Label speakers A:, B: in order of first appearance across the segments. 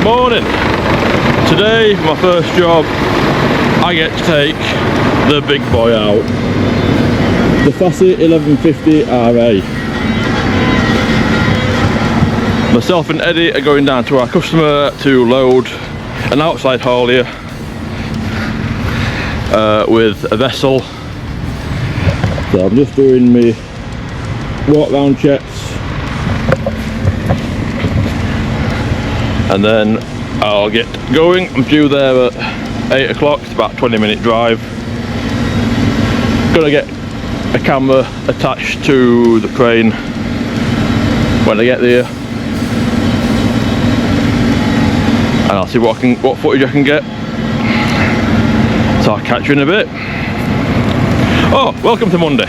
A: Morning. Today, my first job, I get to take the big boy out. The Fassi F1150 RA. Myself and Eddie are going down to our customer to load an outside haulier with a vessel. So I'm just doing my walk round checks. And then I'll get going. I'm due there at 8 o'clock, it's about a 20-minute drive. Gonna get a camera attached to the crane when I get there. And I'll see what footage I can get. So I'll catch you in a bit. Oh, welcome to Monday.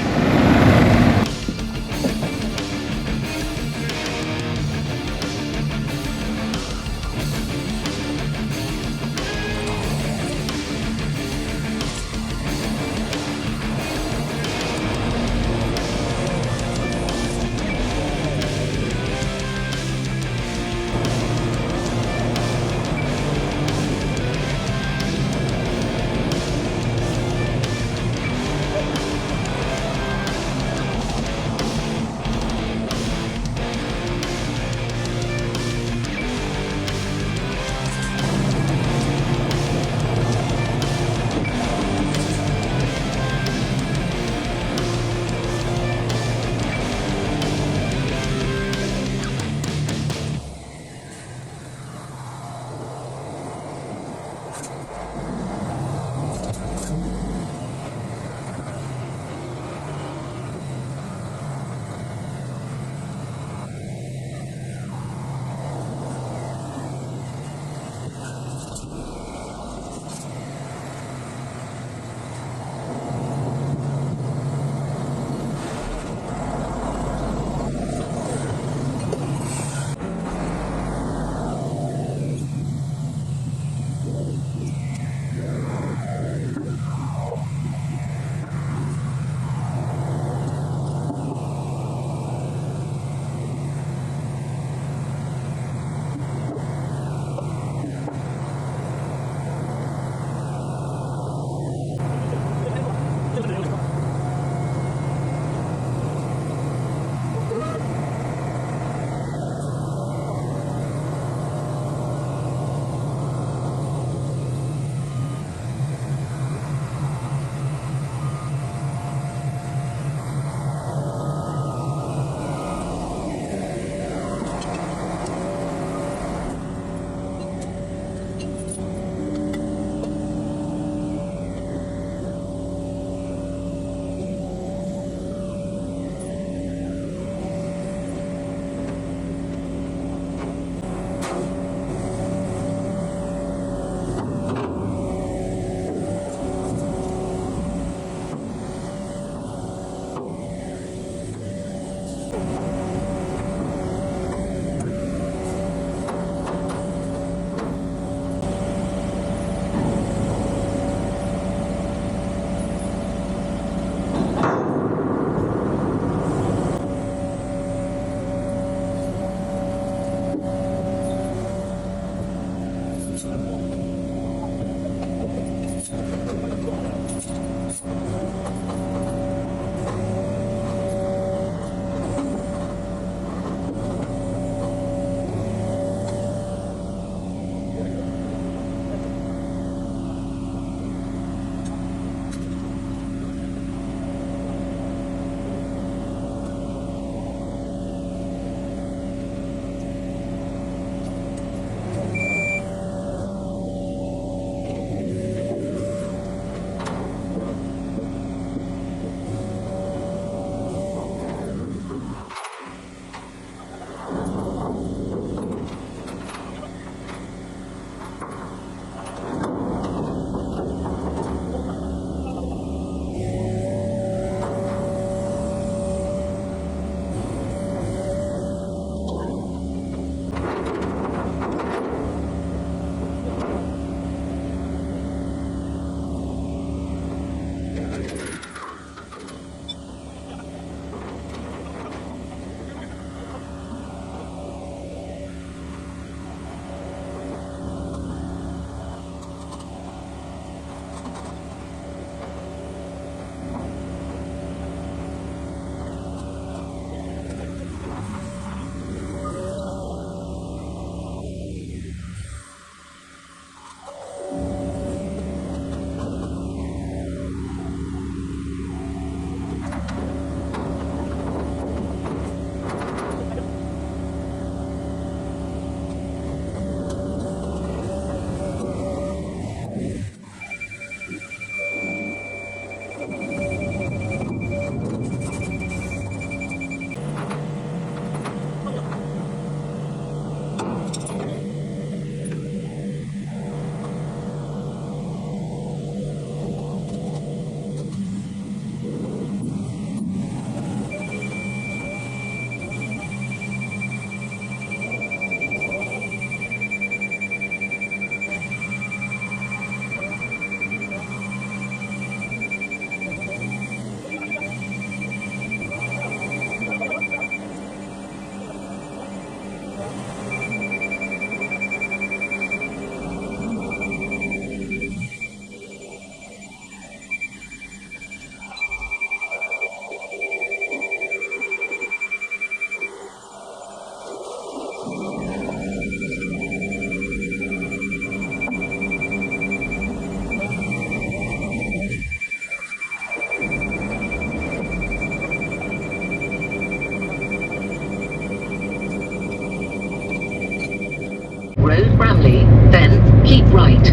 B: Road Bramley, then keep right.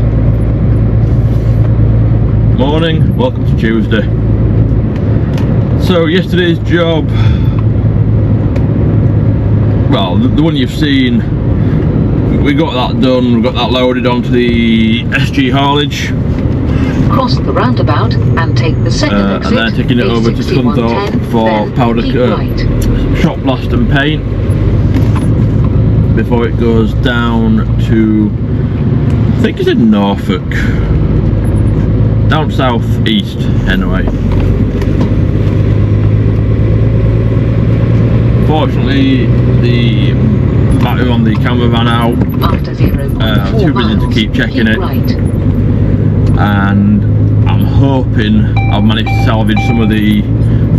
A: Morning, welcome to Tuesday. So yesterday's job, well, the one you've seen, we got that done, we got that loaded onto the SG Haulage.
B: Cross the roundabout and take the second exit.
A: And then taking it over to Scunthorpe for powder shot blast and paint before it goes down to, I think it's in Norfolk, down south east anyway. Fortunately the battery on the camera ran out.
B: After 0.4
A: too busy to keep checking it.
B: Right.
A: And I'm hoping I've managed to salvage some of the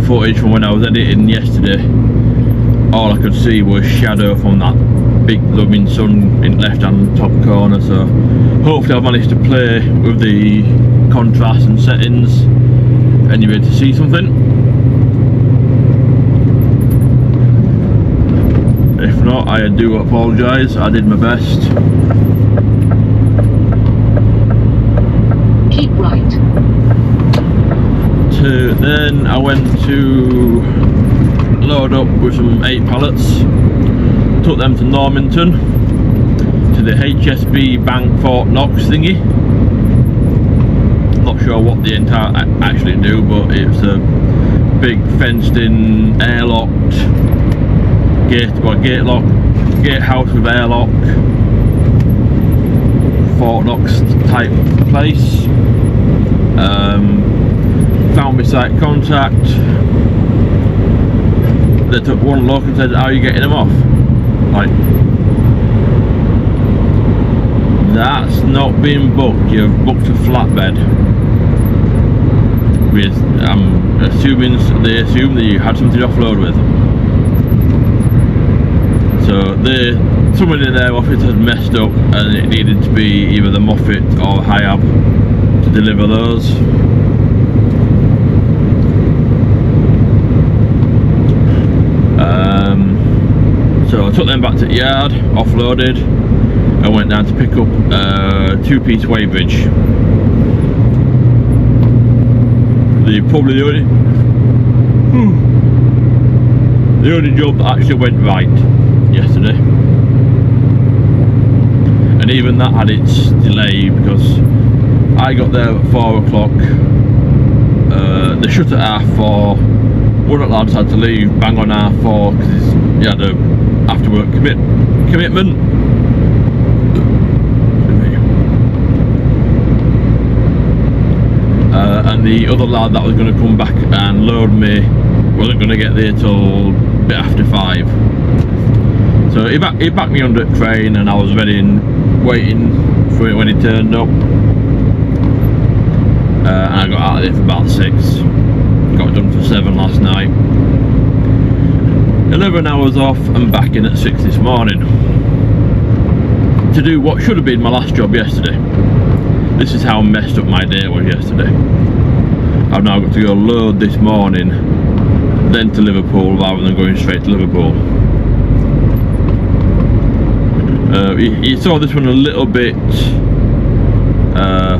A: footage from when I was editing yesterday. All I could see was shadow from that big loving sun in left hand top corner, so hopefully I've managed to play with the contrast and settings anyway to see something. If not, I do apologise, I did my best.
B: Keep right.
A: Then I went to load up with some 8 pallets, took them to Normanton to the HSB Bank Fort Knox thingy. Not sure what the entire actually do, but it's a big fenced in airlocked gatehouse with airlock Fort Knox type place. Found my site contact. They took one look and said, "How are you getting them off?" Like, that's not been booked. You've booked a flatbed. With, I'm assuming they assume that you had something to offload with. So someone in their office had messed up, and it needed to be either the Moffat or HIAB to deliver those. So I took them back to the yard, offloaded, and went down to pick up a 2-piece weighbridge. Probably the only job that actually went right yesterday, and even that had its delay because I got there at 4 o'clock. They shut at 4:30. One of the lads had to leave bang on 4:30 because he had a after work commitment. And the other lad that was going to come back and load me wasn't going to get there till a bit after 5. So he backed me under the train, and I was ready and waiting for it when he turned up. And I got out of there for about 6. Got it done for 7 last night. 11 hours off and back in at 6 this morning to do what should have been my last job yesterday. This is how messed up my day was yesterday. I've now got to go load this morning, then to Liverpool rather than going straight to Liverpool. You saw this one a little bit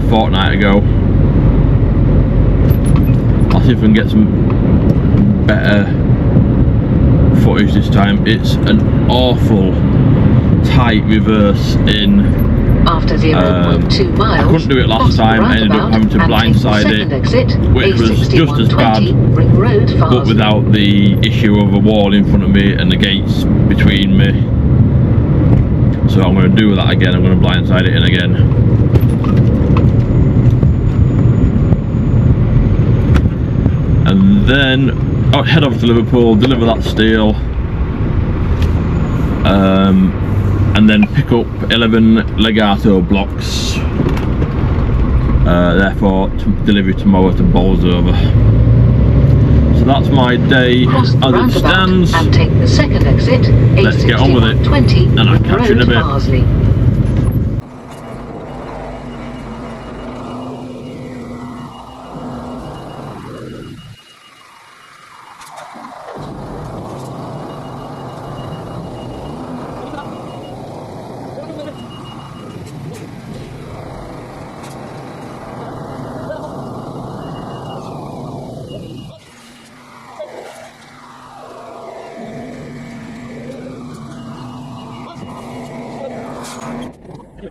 A: fortnight ago. I'll see if I can get some better footage this time. It's an awful tight reverse in.
B: After 0.2 miles,
A: I couldn't do it last time. I ended up having to blindside it, which was just as bad, but without the issue of a wall in front of me and the gates between me. So I'm going to do that again. I'm going to blindside it in again. And then I'll head over to Liverpool, deliver that steel, and then pick up 11 legato blocks, therefore delivery tomorrow to Bolsover. So that's my day as it stands.
B: And take the second exit,
A: let's get on with it, and I'll catch you in a bit.
B: Barsley.
A: Right,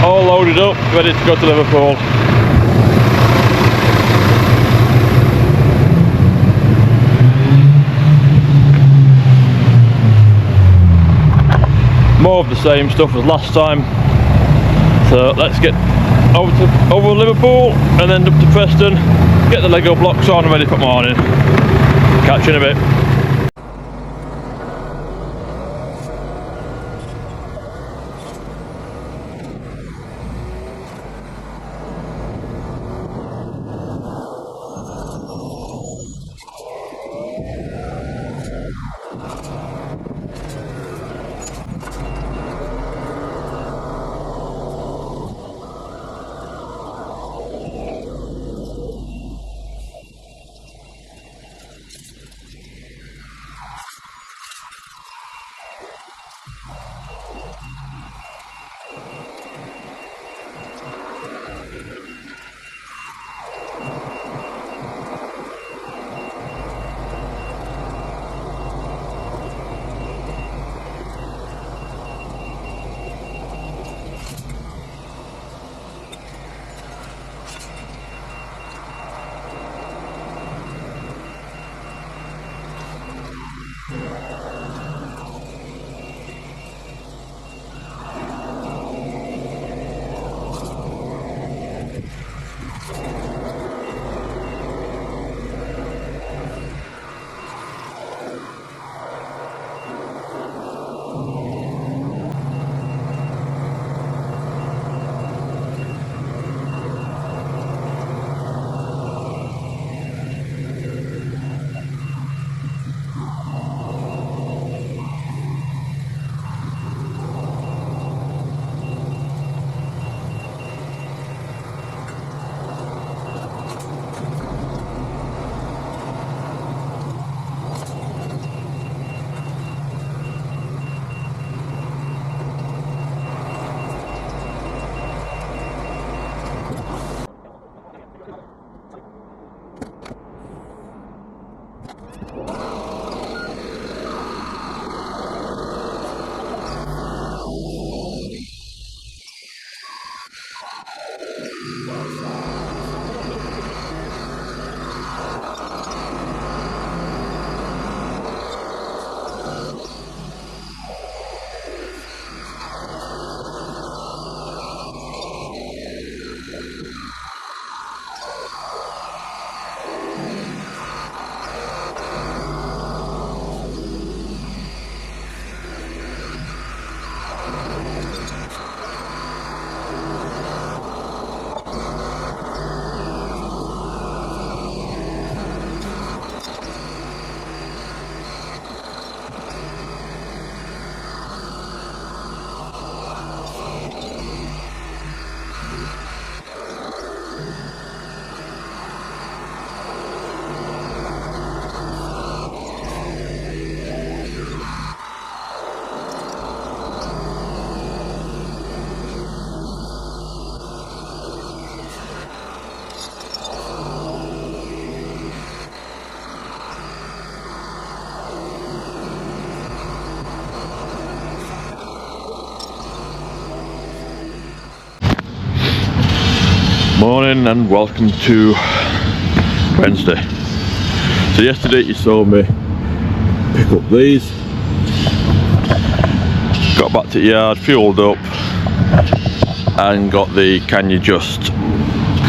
A: all loaded up, ready to go to Liverpool. More of the same stuff as last time. So let's get over Liverpool and then up to Preston, get the Lego blocks on ready for morning. Catch you in a bit. Morning and welcome to Wednesday. So yesterday you saw me pick up these, got back to the yard, fueled up and got the can you just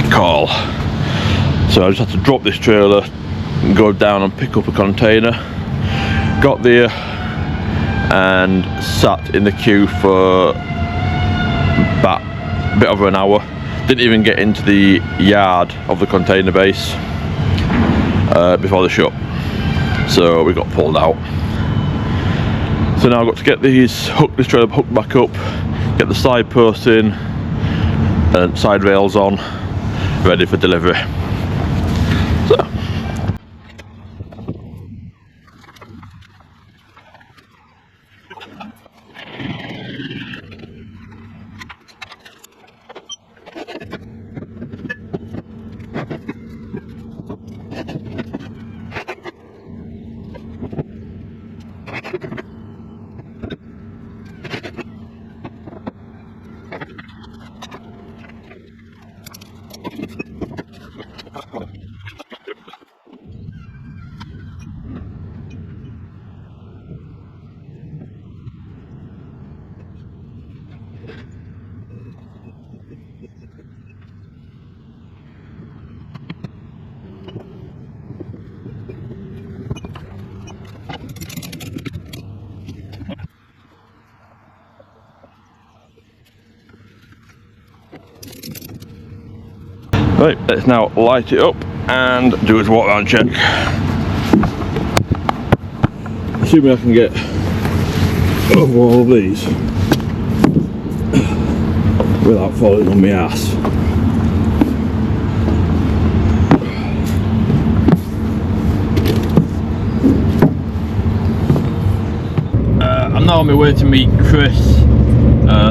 A: call. So I just had to drop this trailer and go down and pick up a container. Got there and sat in the queue for about a bit over an hour. Didn't even get into the yard of the container base before the shut, so we got pulled out. So now I've got to get this trailer hooked back up, get the side posts in and side rails on, ready for delivery. So Right, let's now light it up and do its walk around check. Assuming I can get over all of these without falling on my ass. I'm now on my way to meet Chris.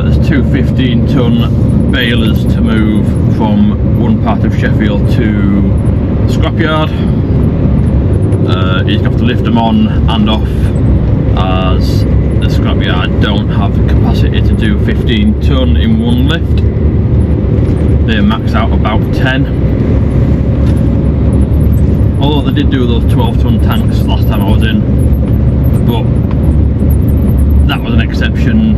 A: There's two 15-ton balers to move from one part of Sheffield to the scrapyard. He's going to have to lift them on and off, as the scrapyard don't have the capacity to do 15 ton in one lift. They max out about 10. Although they did do those 12 ton tanks last time I was in, but that was an exception.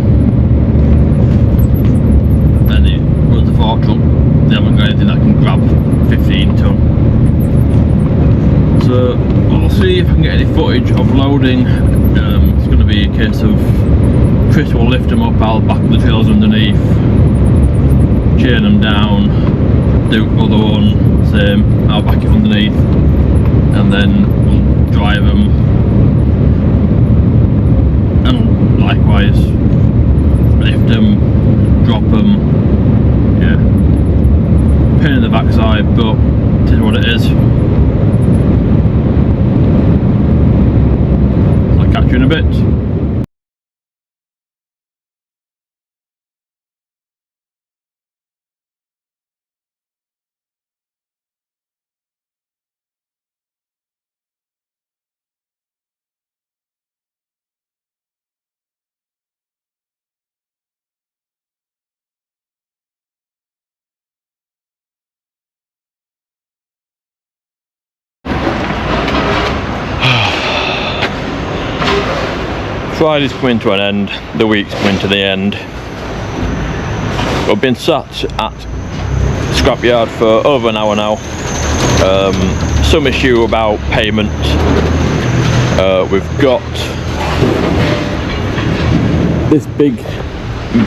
A: And it was the fork truck. They haven't got anything that can grab 15 ton. So I'll see if I can get any footage of loading. It's going to be a case of Chris will lift them up, I'll back the trailers underneath, chain them down, do other one, same, I'll back it underneath, and then we'll drive them, and likewise lift them, drop them. Yeah, pain in the backside, but it is what it is. I'll catch you in a bit. Friday's coming to an end, the week's coming to the end. We've been sat at the scrapyard for over an hour now. Some issue about payment. We've got this big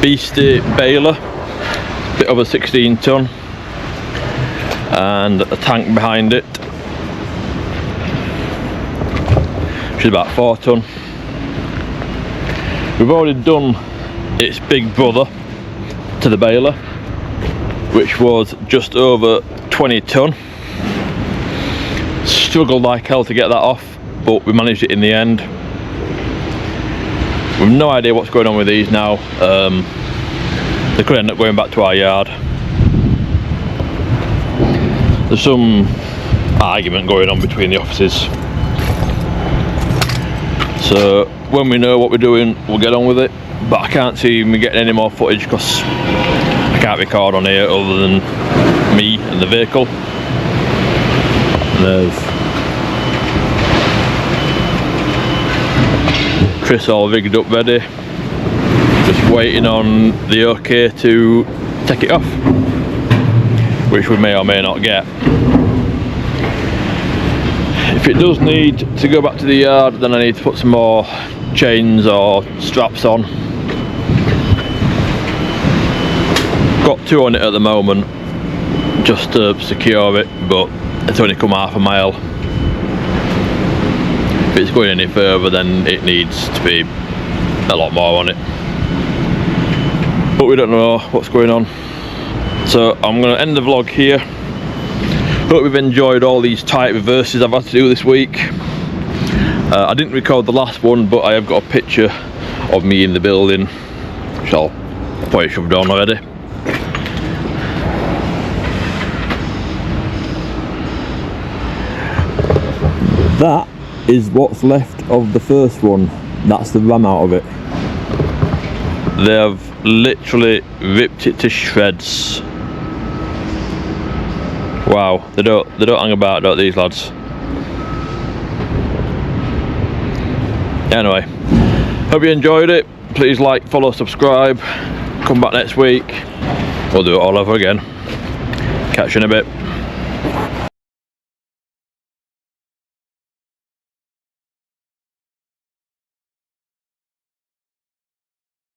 A: beastie baler, a bit over 16 ton, and a tank behind it, which is about 4 ton. We've already done its big brother to the baler, which was just over 20 ton. Struggled like hell to get that off, but we managed it in the end. We've no idea what's going on with these now. They could end up going back to our yard. There's some argument going on between the offices. So when we know what we're doing, we'll get on with it, but I can't see me getting any more footage because I can't record on here other than me and the vehicle. There's Chris all rigged up ready, just waiting on the okay to take it off, which we may or may not get. If it does need to go back to the yard, then I need to put some more chains or straps on. Got 2 on it at the moment just to secure it, but it's only come half a mile. If it's going any further, then it needs to be a lot more on it, but we don't know what's going on. So I'm going to end the vlog here. Hope you've enjoyed all these tight reverses I've had to do this week. I didn't record the last one, but I have got a picture of me in the building, which I'll probably shoved on already. That is what's left of the first one. That's the ram out of it. They have literally ripped it to shreds. Wow, they don't hang about, don't these lads? Anyway, hope you enjoyed it. Please like, follow, subscribe. Come back next week. We'll do it all over again. Catch you in a bit.